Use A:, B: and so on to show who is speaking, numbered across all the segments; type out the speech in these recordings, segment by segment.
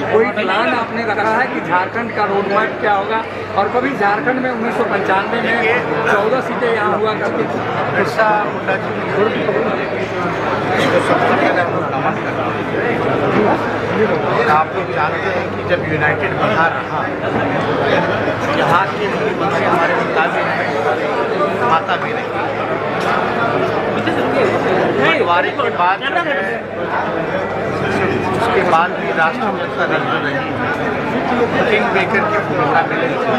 A: कोई प्लान आपने रखा है कि झारखंड का रोड मैप क्या होगा? और कभी झारखंड में 1995 में 14 सीटें यहाँ हुआ करती थी।
B: बिरसा मुंडा जी इसको सबसे पहले हम लोग नमन करते हैं। आप लोग जानते हैं कि जब यूनाइटेड बिहार रहा, यहाँ के मुख्यमंत्री हमारे मुताबिक माता भी रही, बंटवारे के बाद जो है उसके बाद भी राष्ट्रीय जनता दल जो रही किंग मेकर की भूमिका में रही थी,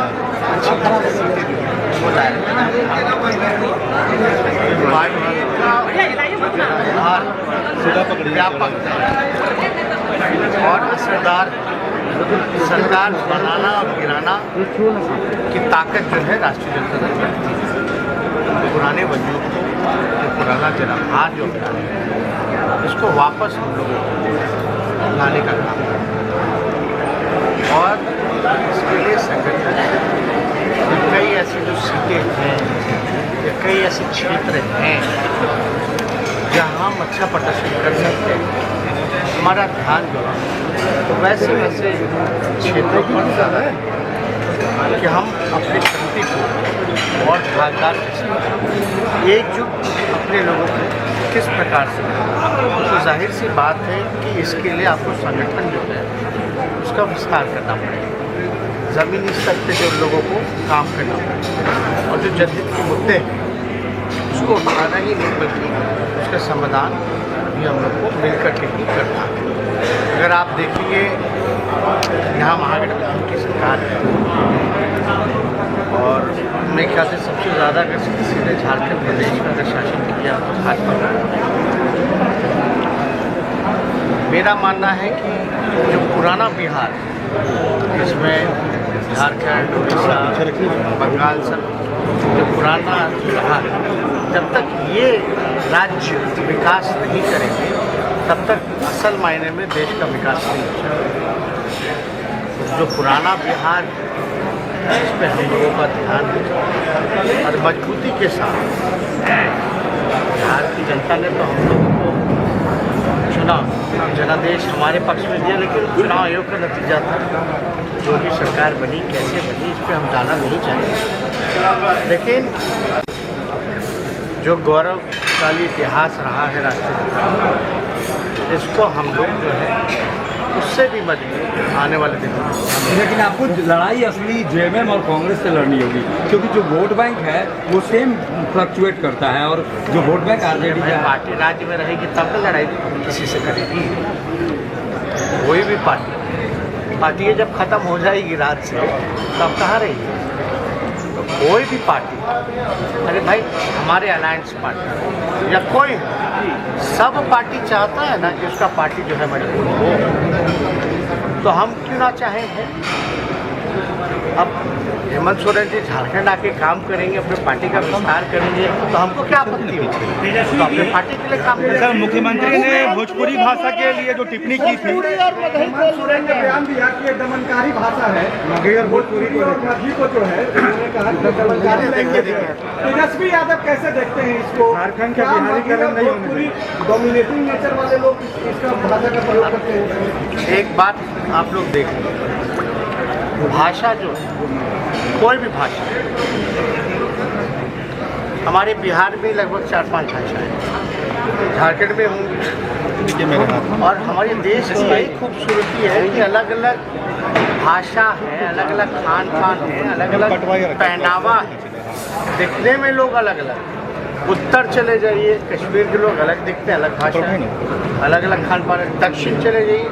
B: अच्छी खासी सीटें व्यापक और असरदार सरकार बनाना और गिराना की ताकत जो है राष्ट्रीय जनता दल रखती है। पुराने वजूद को, पुराना जनाधार जो है इसको वापस हम लोगों को लाने का काम और इसके लिए संगठन कई ऐसी जो सीटें हैं या कई ऐसे क्षेत्र हैं जहाँ हम अच्छा प्रदर्शन कर सकते हैं। हमारा ध्यान जो है तो वैसे वैसे क्षेत्रों पर ज़्यादा है कि हम अपनी शक्ति को और धारदार एकजुट अपने लोगों को किस प्रकार से, तो जाहिर सी बात है कि इसके लिए आपको संगठन जो है उसका विस्तार करना पड़ेगा, ज़मीनी स्तर पे जो लोगों को काम करना पड़ेगा और जो जनहित के मुद्दे हैं उसको उठाना ही नहीं बल्कि उसका समाधान भी हम लोग को मिलकर के ही करना है। अगर आप देखिए यहाँ महागठबंधन की सरकार है और मेरे ख्याल से सबसे ज़्यादा अगर किसी ने झारखंड प्रदेश में अगर शासन किया तो भाजपा। मेरा मानना है कि जो पुराना बिहार जिसमें झारखंड, उड़ीसा, बंगाल सब जो पुराना बिहार, जब तक ये राज्य विकास नहीं करेंगे तब तक असल मायने में देश का विकास नहीं हो सकता। जो पुराना बिहार इस पर हम लोगों का ध्यान है और मजबूती के साथ बिहार की जनता ने तो हम लोगों को चुना, जनादेश हमारे पक्ष में दिया, लेकिन चुनाव आयोग का नतीजा था। जो भी सरकार बनी, कैसे बनी, इस पर हम जाना नहीं चाहेंगे, लेकिन जो गौरवशाली इतिहास रहा है राष्ट्रीय इसको हम लोग जो है उससे भी मजबूत आने वाले दिनों में।
A: लेकिन आपको लड़ाई असली जेएमएम और कांग्रेस से लड़नी होगी, क्योंकि जो वोट बैंक है वो सेम फ्लक्चुएट करता है और जो वोट बैंक आरजेडी की
B: पार्टी राज्य में रहेगी तब लड़ाई किसी से करेगी। कोई भी पार्टी जब खत्म हो जाएगी राज से तब कहाँ रहेगी? तो कोई भी पार्टी, अरे भाई हमारे अलायंस पार्टी या कोई सब पार्टी चाहता है ना कि उसका पार्टी जो है मजबूत हो, तो हम क्यों ना चाहेंगे। अब हेमंत सोरेन जी झारखंड आके काम करेंगे, अपने पार्टी का विस्तार करेंगे, तो हमको क्या आपत्ति होगी? तो अपने पार्टी के लिए काम करेंगे।
C: सर, मुख्यमंत्री ने भोजपुरी भाषा के लिए जो टिप्पणी की थी,
A: हेमंत सोरेन ने बयान दिया कि ये दमनकारी भाषा है, मगर भोजपुरी और मराठी को जो है उन्होंने कहा कि दमनकारी लैंग्वेज है। तेजस्वी यादव कैसे देखते हैं इसको? झारखंड का बिहारीकरण नहीं होने, डोमिनेटिंग नेचर वाले लोग इसका भाषा का प्रयोग करते हैं।
B: एक बात आप लोग देखें, भाषा जो कोई भी भाषा, हमारे बिहार में लगभग 4-5 भाषाएं हैं, झारखंड में होंगी, और हमारे देश की यही खूबसूरती है कि अलग अलग भाषा है, अलग अलग खान पान है, अलग अलग पहनावा है, दिखने में लोग अलग अलग। उत्तर चले जाइए, कश्मीर के लोग अलग दिखते हैं, अलग भाषा है, अलग अलग खान पान है। दक्षिण चले जाइए,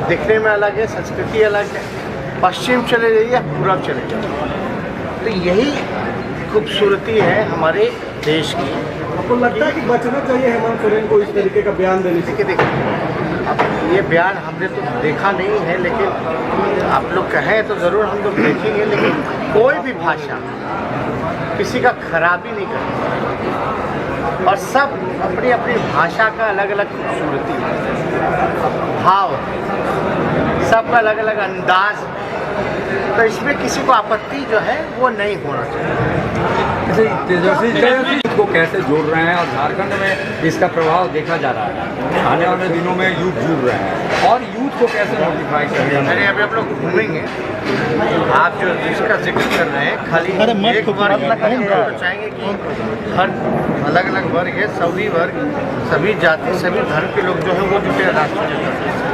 B: दिखने में अलग है, संस्कृति अलग है। पश्चिम चले जाइए, पूर्व चले जाइए, तो यही खूबसूरती है हमारे देश की।
A: आपको लगता है कि बचना चाहिए हेमंत सोरेन को इस तरीके का बयान देने से?
B: देखिए, अब ये बयान हमने तो देखा नहीं है, लेकिन आप लोग कहें तो ज़रूर हम लोग देखेंगे, लेकिन कोई भी भाषा किसी का खराबी नहीं करती और सब अपनी अपनी भाषा का अलग अलग खूबसूरती है, भाव, सबका अलग अलग अंदाज तो इसमें किसी को आपत्ति जो है वो नहीं होना चाहिए।
D: तेजस्वी को कैसे जोड़ रहे हैं और झारखंड में इसका प्रभाव देखा जा रहा है, आने वाले दिनों में यूथ जुड़ रहे हैं और यूथ को कैसे नोटिफाई करेंगे?
B: अरे अभी आप लोग घूमेंगे, आप जो इसका जिक्र कर रहे हैं खाली एक वर्ग तो चाहेंगे कि हर अलग अलग वर्ग है, सभी वर्ग, सभी जाति, सभी धर्म के लोग जो है वो जुटे राष्ट्रीय जनता दल से।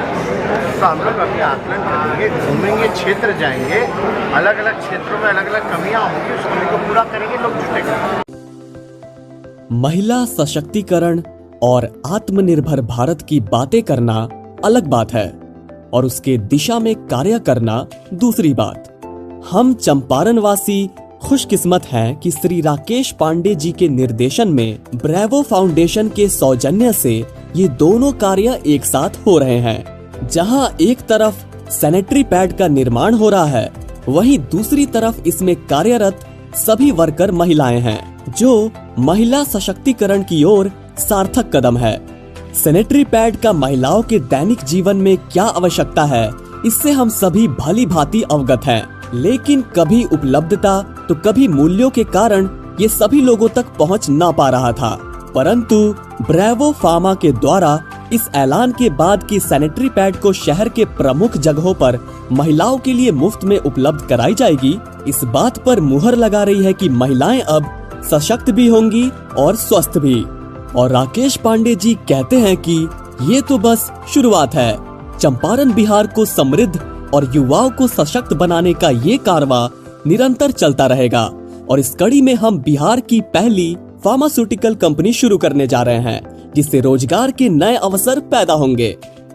B: तो हम लोग अभी आकलन करेंगे, घूमेंगे, क्षेत्र जाएंगे, अलग अलग क्षेत्रों में अलग अलग कमियां होंगी, उस कमी को पूरा करेंगे, लोग जुटेंगे।
E: महिला सशक्तिकरण और आत्मनिर्भर भारत की बातें करना अलग बात है और उसके दिशा में कार्य करना दूसरी बात। हम चंपारण वासी खुशकिस्मत हैं कि श्री राकेश पांडे जी के निर्देशन में ब्रेवो फाउंडेशन के सौजन्य से ये दोनों कार्य एक साथ हो रहे हैं। जहां एक तरफ सैनिटरी पैड का निर्माण हो रहा है, वहीं दूसरी तरफ इसमें कार्यरत सभी वर्कर महिलाएं हैं, जो महिला सशक्तिकरण की ओर सार्थक कदम है। सैनिटरी पैड का महिलाओं के दैनिक जीवन में क्या आवश्यकता है, इससे हम सभी भली भांति अवगत हैं, लेकिन कभी उपलब्धता तो कभी मूल्यों के कारण ये सभी लोगों तक पहुंच ना पा रहा था। परंतु ब्रेवो फार्मा के द्वारा इस ऐलान के बाद कि सैनिटरी पैड को शहर के प्रमुख जगहों पर महिलाओं के लिए मुफ्त में उपलब्ध कराई जाएगी, इस बात पर मुहर लगा रही है कि महिलाएं अब सशक्त भी होंगी और स्वस्थ भी। और राकेश पांडे जी कहते हैं कि ये तो बस शुरुआत है। चंपारण बिहार को समृद्ध और युवाओं को सशक्त बनाने का ये कारवां निरंतर चलता रहेगा और इस कड़ी में हम बिहार की पहली फार्मास्यूटिकल कंपनी शुरू करने जा रहे हैं, जिससे रोजगार के नए अवसर पैदा होंगे।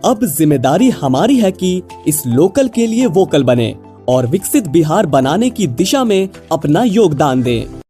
E: अब जिम्मेदारी हमारी है कि इस लोकल के लिए वोकल बने और विकसित बिहार बनाने की दिशा में अपना योगदान दें।